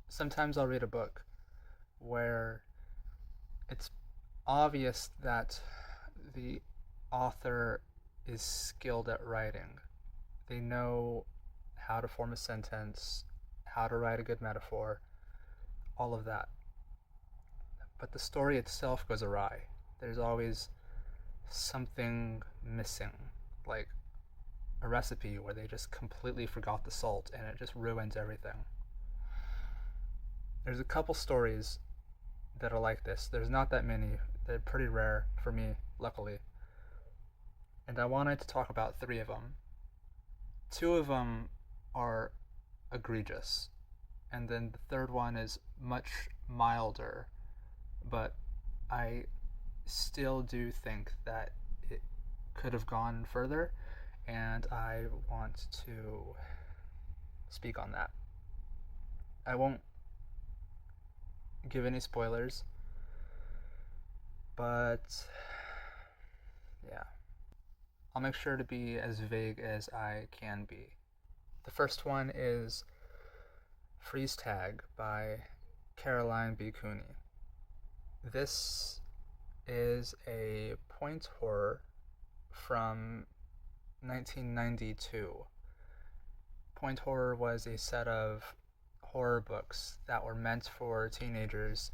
Sometimes I'll read a book where it's obvious that the author is skilled at writing. They know how to form a sentence, how to write a good metaphor, all of that. But the story itself goes awry. There's always something missing, like a recipe where they just completely forgot the salt and it just ruins everything. There's a couple stories that are like this. There's not that many. They're pretty rare for me, luckily. And I wanted to talk about three of them. Two of them are egregious, and then the third one is much milder, but I still do think that it could have gone further, and I want to speak on that. I won't give any spoilers, but yeah, I'll make sure to be as vague as I can be. The first one is Freeze Tag by Caroline B. Cooney. This is a point horror from 1992. Point horror was a set of horror books that were meant for teenagers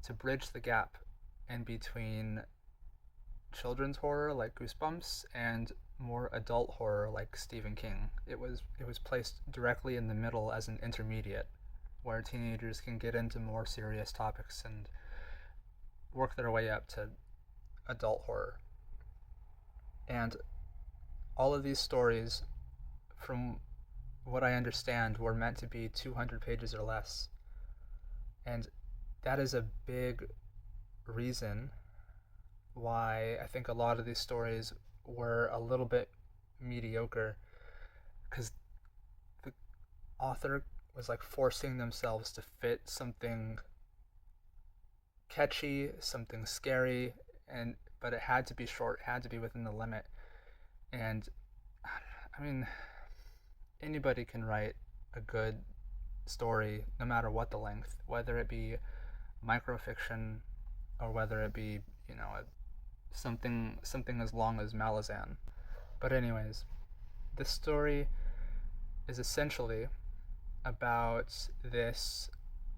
to bridge the gap in between children's horror like Goosebumps and more adult horror like Stephen King. It was placed directly in the middle as an intermediate where teenagers can get into more serious topics and work their way up to adult horror. And all of these stories, from what I understand, were meant to be 200 pages or less. And that is a big reason why I think a lot of these stories were a little bit mediocre, because the author was like forcing themselves to fit something catchy, something scary, and but it had to be short, it had to be within the limit. And I mean, anybody can write a good story no matter what the length, whether it be microfiction or whether it be, something as long as Malazan. But anyways, this story is essentially about this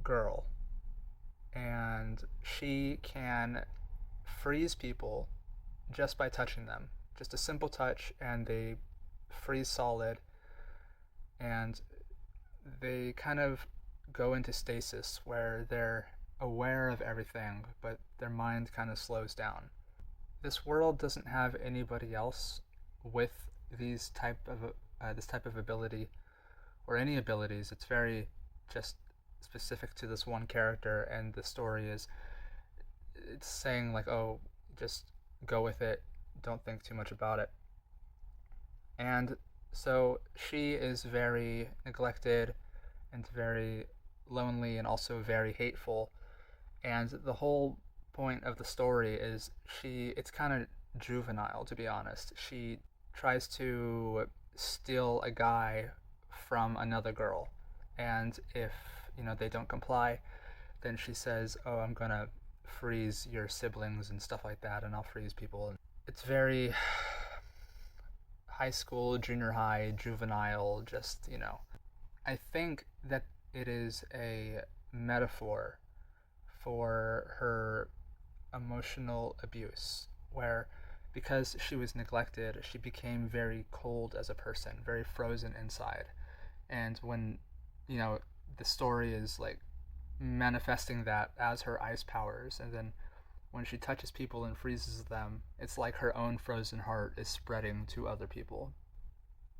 girl, and she can freeze people just by touching them. Just a simple touch, and they freeze solid, and they kind of go into stasis where they're aware of everything, but their mind kind of slows down. This world doesn't have anybody else with this type of ability or any abilities. It's very just specific to this one character, and the story is it's saying like, oh, just go with it, don't think too much about it. And so she is very neglected and very lonely and also very hateful. And the whole point of the story is it's kind of juvenile, to be honest. She tries to steal a guy from another girl, and if they don't comply, then she says, oh, I'm gonna freeze your siblings and stuff like that, and I'll freeze people. And it's very high school, junior high, juvenile, just I think that it is a metaphor for her emotional abuse, where because she was neglected, she became very cold as a person, very frozen inside. And when, the story is like manifesting that as her ice powers, and then when she touches people and freezes them, it's like her own frozen heart is spreading to other people.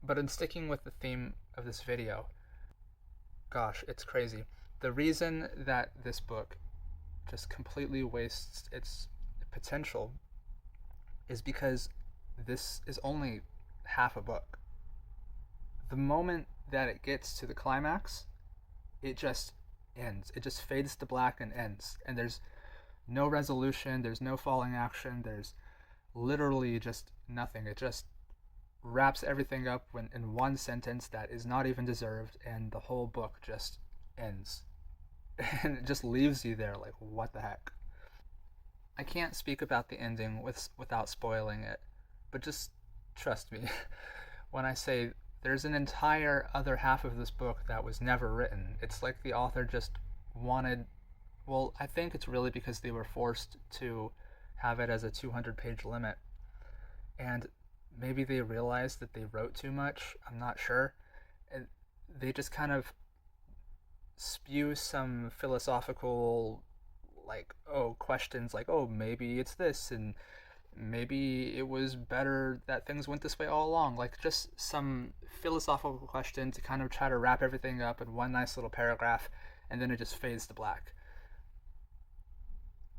But in sticking with the theme of this video, gosh, it's crazy. The reason that this book just completely wastes its potential is because this is only half a book. The moment that it gets to the climax, it just ends. It just fades to black and ends. And there's no resolution, there's no falling action, there's literally just nothing. It just wraps everything up in one sentence that is not even deserved, and the whole book just ends. and it just leaves you there like, what the heck? I can't speak about the ending without spoiling it, but just trust me when I say there's an entire other half of this book that was never written. It's like the author just wanted, well, I think it's really because they were forced to have it as a 200-page limit. And maybe they realized that they wrote too much. I'm not sure. And they just kind of spew some philosophical, like, oh, questions like, oh, maybe it's this, and maybe it was better that things went this way all along. Like, just some philosophical question to kind of try to wrap everything up in one nice little paragraph, and then it just fades to black.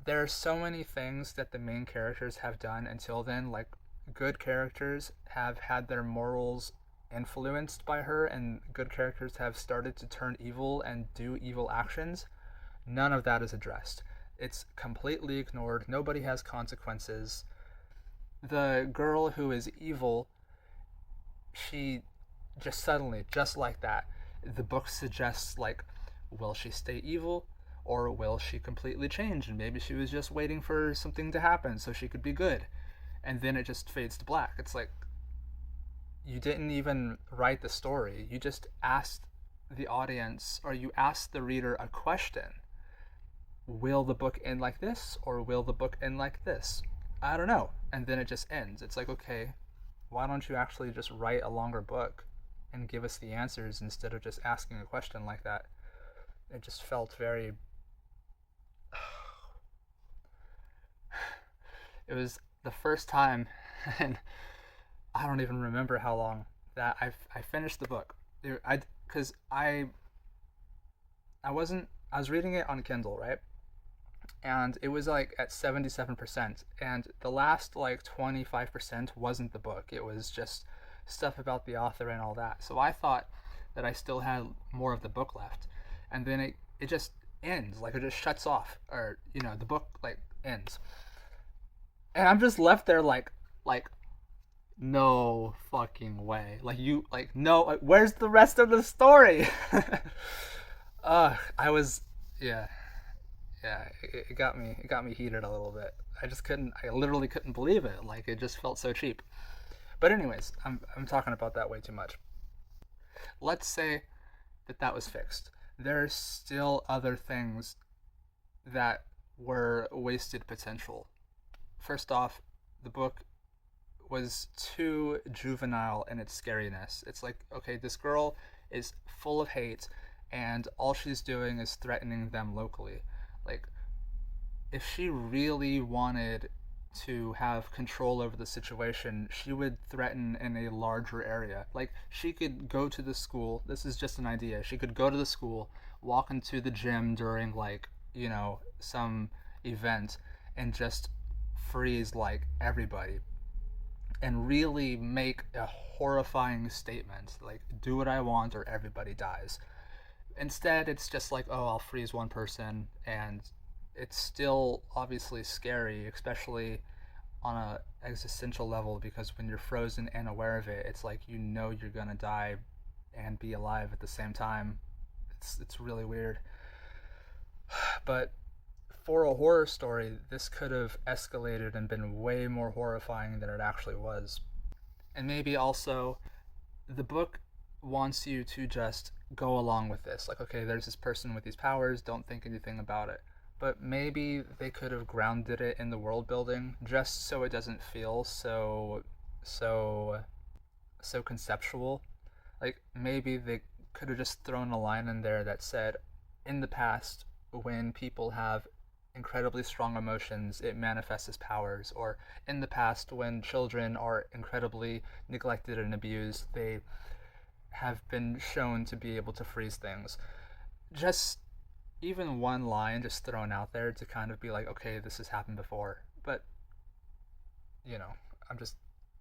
There are so many things that the main characters have done until then. Like, good characters have had their morals influenced by her, and good characters have started to turn evil and do evil actions. None of that is addressed. It's completely ignored. Nobody has consequences. The girl who is evil, she just suddenly, just like that, the book suggests, like, will she stay evil? Or will she completely change? And maybe she was just waiting for something to happen so she could be good. And then it just fades to black. It's like, you didn't even write the story. You just asked the audience, or you asked the reader a question. Will the book end like this, or will the book end like this? I don't know. And then it just ends. It's like, okay, why don't you actually just write a longer book and give us the answers instead of just asking a question like that? It just felt very. It was the first time, and I don't even remember how long that I finished the book. Because I wasn't I was reading it on Kindle, right? And it was like at 77%, and the last like 25% wasn't the book. It was just stuff about the author and all that. So I thought that I still had more of the book left. And then it just ends, like it just shuts off, or the book like ends. And I'm just left there like no fucking way. Like you like no where's the rest of the story? I was yeah, yeah, it got me heated a little bit. I literally couldn't believe it. Like it just felt so cheap. But anyways, I'm talking about that way too much. Let's say that was fixed. There's still other things that were wasted potential. First off, the book was too juvenile in its scariness. It's like, okay, this girl is full of hate, and all she's doing is threatening them locally. Like, if she really wanted to have control over the situation, she would threaten in a larger area. Like, she could go to the school. This is just an idea. She could go to the school, walk into the gym during, like, some event, and just freeze, like, everybody. And really make a horrifying statement. Like, do what I want or everybody dies. Instead, it's just like, oh, I'll freeze one person, and it's still obviously scary, especially on a existential level, because when you're frozen and aware of it, it's like you're gonna die and be alive at the same time. It's really weird. But for a horror story, this could have escalated and been way more horrifying than it actually was. And maybe also the book wants you to just go along with this. Like, okay, there's this person with these powers, don't think anything about it. But maybe they could have grounded it in the world building just so it doesn't feel so so conceptual. Like maybe they could have just thrown a line in there that said, in the past, when people have incredibly strong emotions, it manifests as powers. Or in the past, when children are incredibly neglected and abused, they have been shown to be able to freeze things. Just even one line just thrown out there to kind of be like, okay, this has happened before. But, I'm just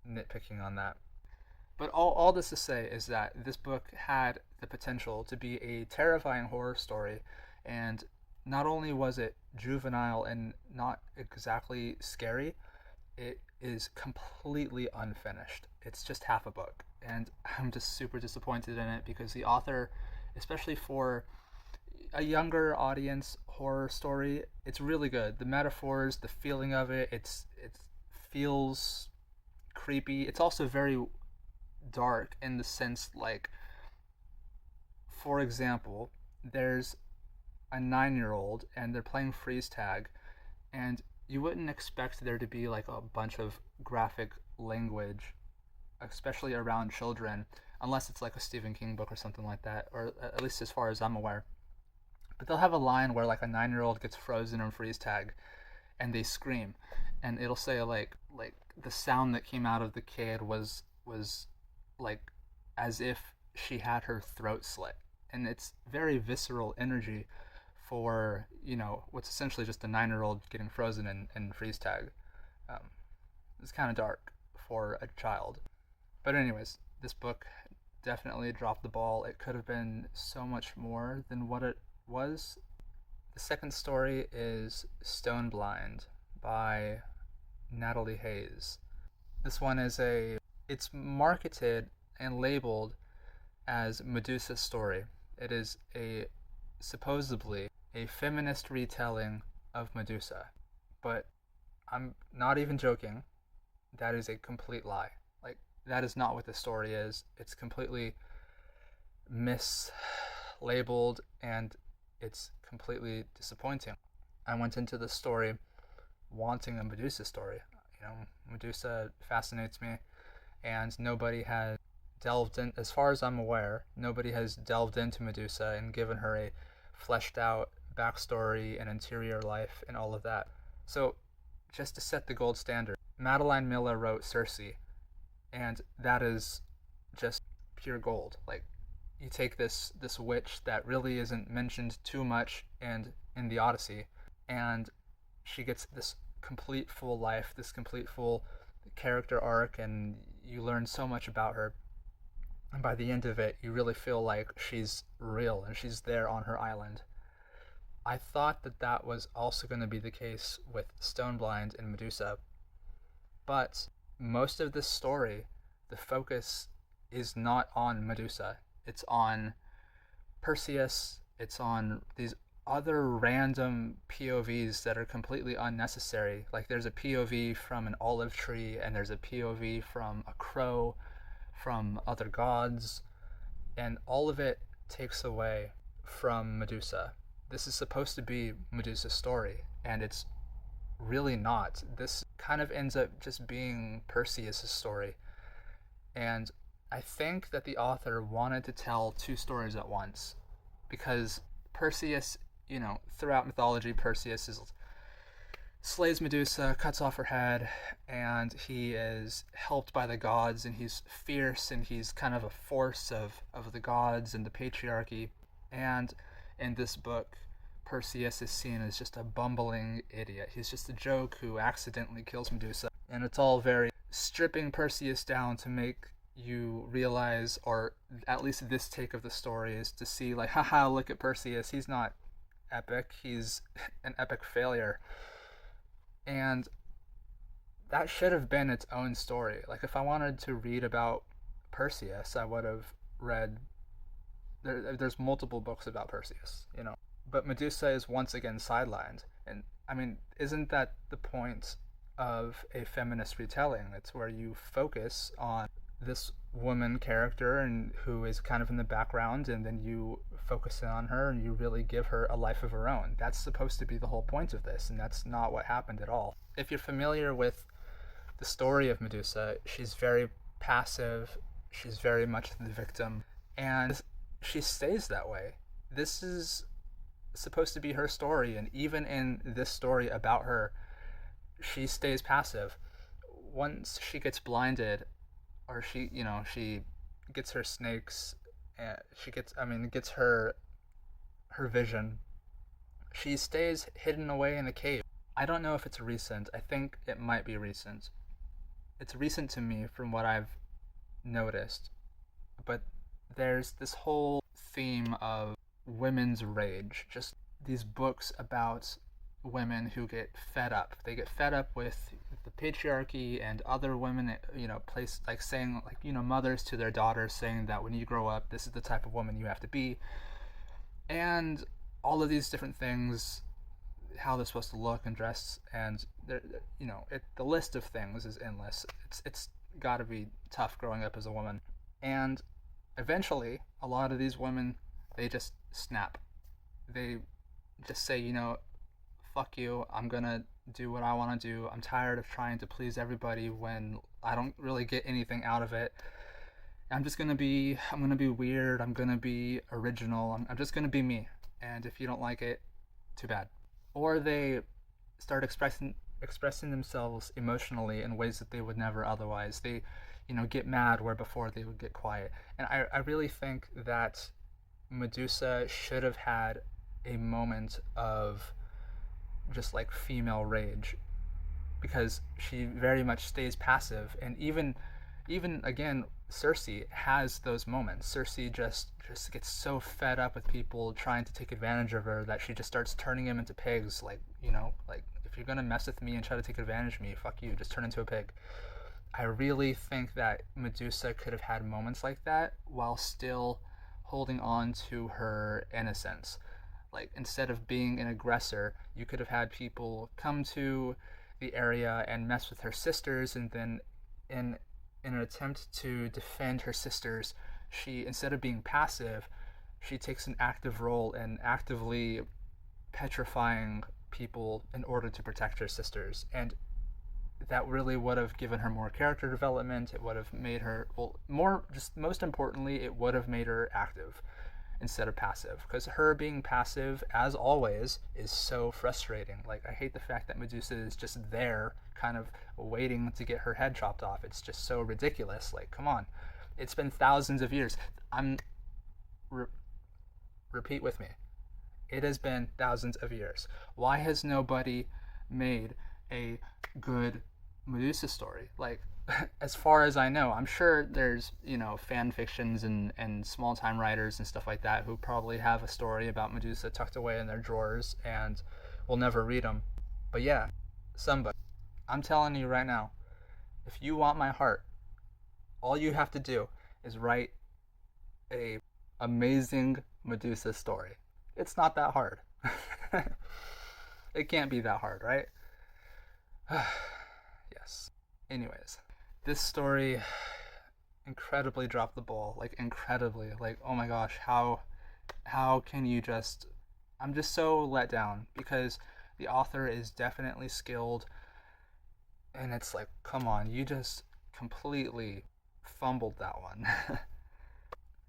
nitpicking on that. But all this to say is that this book had the potential to be a terrifying horror story, and not only was it juvenile and not exactly scary, it is completely unfinished. It's just half a book, and I'm just super disappointed in it because the author, especially for a younger audience horror story. It's really good. The metaphors, the feeling of it, it feels creepy. It's also very dark in the sense, like, for example, there's a 9-year old and they're playing freeze tag, and you wouldn't expect there to be like a bunch of graphic language, especially around children, unless it's like a Stephen King book or something like that, or at least as far as I'm aware. But they'll have a line where like a 9-year old gets frozen in freeze tag and they scream, and it'll say like the sound that came out of the kid was like as if she had her throat slit, and it's very visceral energy for what's essentially just a 9-year old getting frozen in freeze tag. Um, it's kind of dark for a child, but anyways, this book definitely dropped the ball. It could have been so much more than what it was. The second story is Stone Blind by Natalie Hayes. This one it's marketed and labeled as Medusa's story. It is supposedly a feminist retelling of Medusa. But I'm not even joking. That is a complete lie. Like, that is not what the story is. It's completely mislabeled, and it's completely disappointing. I went into the story wanting a Medusa story. Medusa fascinates me, and nobody has delved in, as far as I'm aware, nobody has delved into Medusa and given her a fleshed out backstory and interior life and all of that. So, just to set the gold standard, Madeline Miller wrote Circe, and that is just pure gold. Like, you take this witch that really isn't mentioned too much in the Odyssey, and she gets this complete full life, this complete full character arc, and you learn so much about her. And by the end of it, you really feel like she's real and she's there on her island. I thought that was also going to be the case with Stoneblind and Medusa, but most of this story, the focus is not on Medusa. It's on Perseus. It's on these other random POVs that are completely unnecessary. Like, there's a POV from an olive tree, and there's a POV from a crow, from other gods, and all of it takes away from Medusa. This is supposed to be Medusa's story, and it's really not. This kind of ends up just being Perseus' story. And I think that the author wanted to tell two stories at once, because Perseus, throughout mythology, Perseus slays Medusa, cuts off her head, and he is helped by the gods, and he's fierce, and he's kind of a force of the gods and the patriarchy. And in this book, Perseus is seen as just a bumbling idiot. He's just a joke who accidentally kills Medusa. And it's all very stripping Perseus down to make you realize, or at least this take of the story is to see, like, haha, look at Perseus. He's not epic. He's an epic failure. And that should have been its own story. Like, if I wanted to read about Perseus, I would have read... There's multiple books about Perseus, But Medusa is once again sidelined. And, I mean, isn't that the point of a feminist retelling? It's where you focus on this woman character and who is kind of in the background, and then you focus in on her and you really give her a life of her own. That's supposed to be the whole point of this, and that's not what happened at all. If you're familiar with the story of Medusa, she's very passive, she's very much the victim, and she stays that way. This is supposed to be her story, and even in this story about her, she stays passive. Once she gets blinded, or she gets her snakes, gets her vision, she stays hidden away in a cave. I don't know if it's recent. I think it might be recent. It's recent to me from what I've noticed. But there's this whole theme of women's rage. Just these books about women who get fed up. They get fed up with the patriarchy and other women, saying, mothers to their daughters saying that when you grow up, this is the type of woman you have to be. And all of these different things, how they're supposed to look and dress, and the list of things is endless. It's got to be tough growing up as a woman, and eventually, a lot of these women, they just snap. They just say, fuck you. I'm gonna do what I want to do. I'm tired of trying to please everybody when I don't really get anything out of it. I'm gonna be weird. I'm gonna be original. I'm just gonna be me. And if you don't like it, too bad. Or they start expressing themselves emotionally in ways that they would never otherwise. They, get mad where before they would get quiet. And I really think that Medusa should have had a moment of just like female rage, because she very much stays passive, and even again, Cersei has those moments. Cersei just gets so fed up with people trying to take advantage of her that she just starts turning them into pigs. Like, like, if you're gonna mess with me and try to take advantage of me, fuck you, just turn into a pig. I really think that Medusa could have had moments like that while still holding on to her innocence. Like, instead of being an aggressor, you could have had people come to the area and mess with her sisters, and then in in an attempt to defend her sisters, she, instead of being passive, she takes an active role in actively petrifying people in order to protect her sisters. And that really would have given her more character development. It would have made her, well, more, just most importantly, it would have made her active instead of passive. Because her being passive, as always, is so frustrating. Like, I hate the fact that Medusa is just there, kind of waiting to get her head chopped off. It's just so ridiculous. Like, come on. It's been thousands of years. Repeat with me. It has been thousands of years. Why has nobody made a good Medusa story? Like, as far as I know, I'm sure there's, fan fictions and small time writers and stuff like that who probably have a story about Medusa tucked away in their drawers and will never read them. But yeah, somebody. I'm telling you right now, if you want my heart, all you have to do is write a amazing Medusa story. It's not that hard. It can't be that hard, right? Yes. Anyways, this story incredibly dropped the ball. Like, incredibly. Like, oh my gosh, how can you just, I'm just so let down, because the author is definitely skilled, and it's like, come on, you just completely fumbled that one.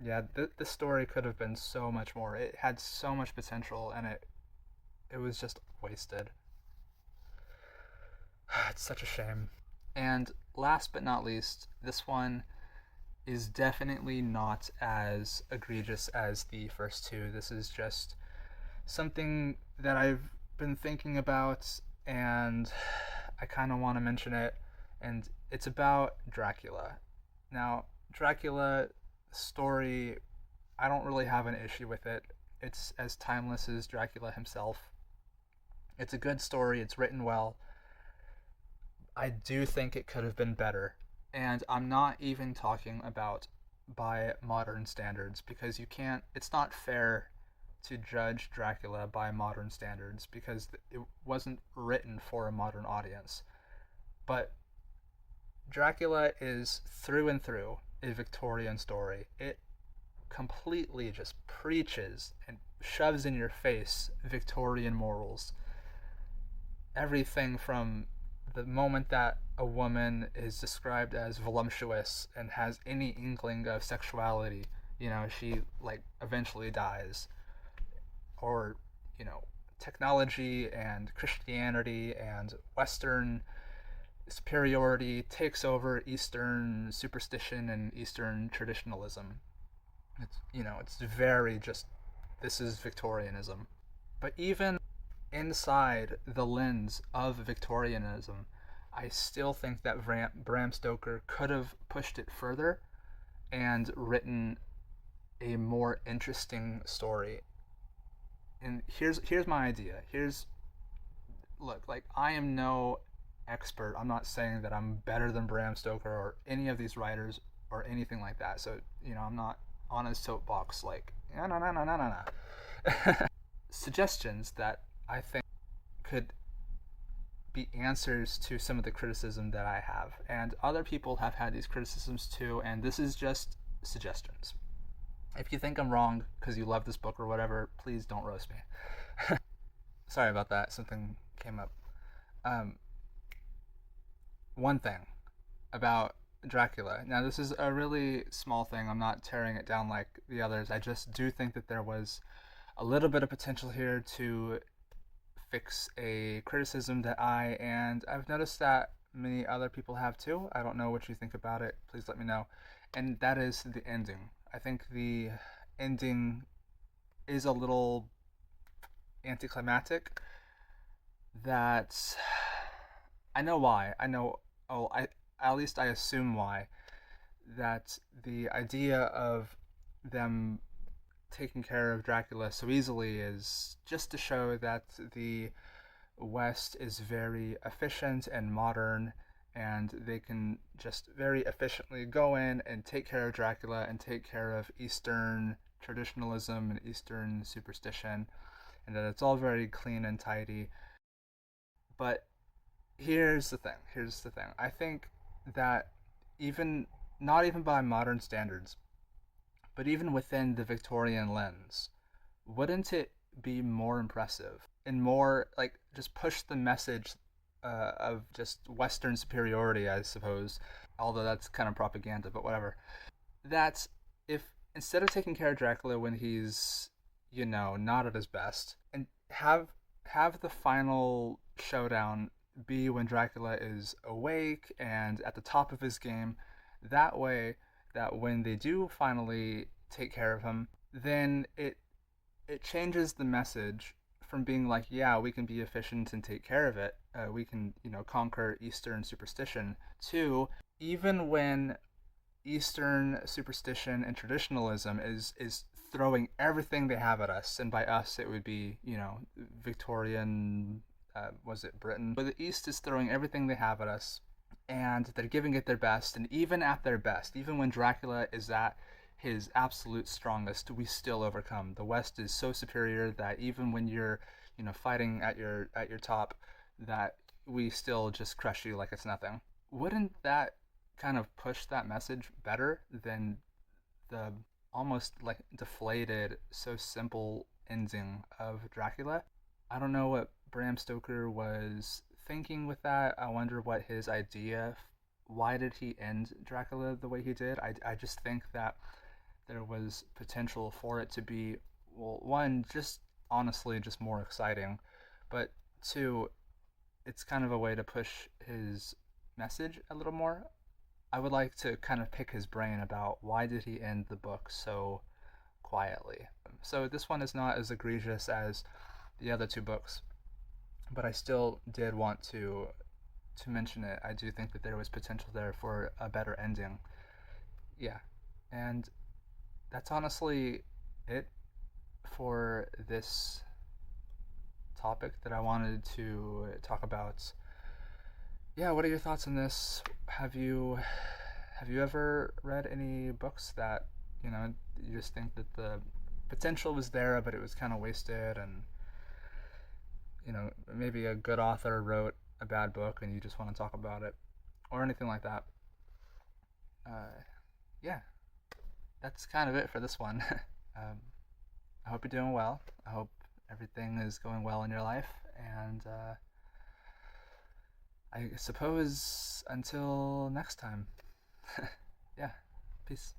Yeah, the story could have been so much more. It had so much potential, and it was just wasted. It's such a shame. And last but not least, this one is definitely not as egregious as the first two. This is just something that I've been thinking about, and I kind of want to mention it. And it's about Dracula. Now, Dracula story, I don't really have an issue with it. It's as timeless as Dracula himself. It's a good story, it's written well. I do think it could have been better. And I'm not even talking about by modern standards, because you can't, it's not fair to judge Dracula by modern standards, because it wasn't written for a modern audience. But Dracula is through and through a Victorian story. It completely just preaches and shoves in your face Victorian morals. Everything from the moment that a woman is described as voluptuous and has any inkling of sexuality, she like eventually dies. Or, technology and Christianity and Western superiority takes over Eastern superstition and Eastern traditionalism. It's very just, this is Victorianism. But even inside the lens of Victorianism, I still think that Bram Stoker could have pushed it further and written a more interesting story. And here's my idea. Look, like, I am no expert. I'm not saying that I'm better than Bram Stoker or any of these writers or anything like that. So, I'm not on a soapbox like, no, no, no, no, no, no, no. suggestions that I think could be answers to some of the criticism that I have. And other people have had these criticisms too, and this is just suggestions. If you think I'm wrong because you love this book or whatever, please don't roast me. Sorry about that. Something came up. Um, One thing about Dracula. Now, this is a really small thing. I'm not tearing it down like the others. I just do think that there was a little bit of potential here to fix a criticism that and I've noticed that many other people have too. I don't know what you think about it. Please let me know. And that is the ending. I think the ending is a little anticlimactic. That I know why. I know. Oh, I at least I assume why. That the idea of them taking care of Dracula so easily is just to show that the West is very efficient and modern, and they can just very efficiently go in and take care of Dracula and take care of Eastern traditionalism and Eastern superstition, and that it's all very clean and tidy. But here's the thing. Here's the thing. I think that even not even by modern standards, but even within the Victorian lens, wouldn't it be more impressive and more like just push the message of just Western superiority, I suppose, although that's kind of propaganda, but whatever. That if instead of taking care of Dracula when he's, not at his best, and have the final showdown be when Dracula is awake and at the top of his game, that way that when they do finally take care of him, then it changes the message from being like, yeah, we can be efficient and take care of it. We can, conquer Eastern superstition. To even when Eastern superstition and traditionalism is throwing everything they have at us, and by us it would be, Victorian, was it Britain? But the East is throwing everything they have at us, and they're giving it their best. And even at their best, even when Dracula is at his absolute strongest, we still overcome. The West is so superior that even when you're, fighting at your top, that we still just crush you like it's nothing. Wouldn't that kind of push that message better than the almost like deflated, so simple ending of Dracula? I don't know what Bram Stoker was thinking with that. I wonder what his idea. Why did he end Dracula the way he did? I just think that there was potential for it to be, well, one, just honestly just more exciting, but two, it's kind of a way to push his message a little more. I would like to kind of pick his brain about why did he end the book so quietly. So this one is not as egregious as the other two books, but I still did want to mention it. I do think that there was potential there for a better ending. Yeah. And that's honestly it for this topic that I wanted to talk about. Yeah, what are your thoughts on this? Have you ever read any books that, you just think that the potential was there but it was kind of wasted, and maybe a good author wrote a bad book and you just want to talk about it or anything like that? Yeah, that's kind of it for this one. um, I hope you're doing well. I hope everything is going well in your life. And I suppose until next time. Yeah, peace.